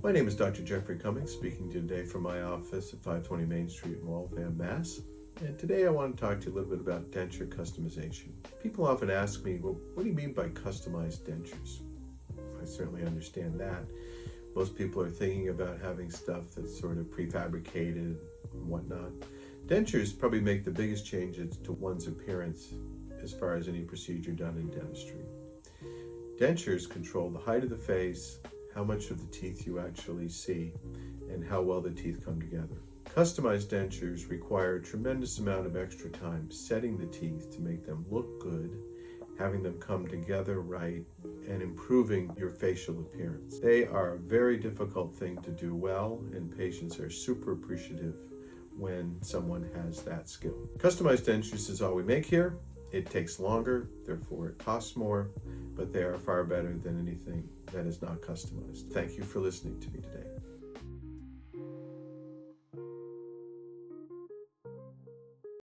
My name is Dr. Jeffrey Cummings, speaking to you today from my office at 520 Main Street in Waltham, Mass. And today I want to talk to you a little bit about denture customization. People often ask me, well, what do you mean by customized dentures? I certainly understand that. Most people are thinking about having stuff that's sort of prefabricated and whatnot. Dentures probably make the biggest changes to one's appearance as far as any procedure done in dentistry. Dentures control the height of the face, how much of the teeth you actually see, and how well the teeth come together. Customized dentures require a tremendous amount of extra time setting the teeth to make them look good, having them come together right, and improving your facial appearance. They are a very difficult thing to do well, and patients are super appreciative when someone has that skill. Customized dentures is all we make here. It takes longer, therefore it costs more, but they are far better than anything that is not customized. Thank you for listening to me today.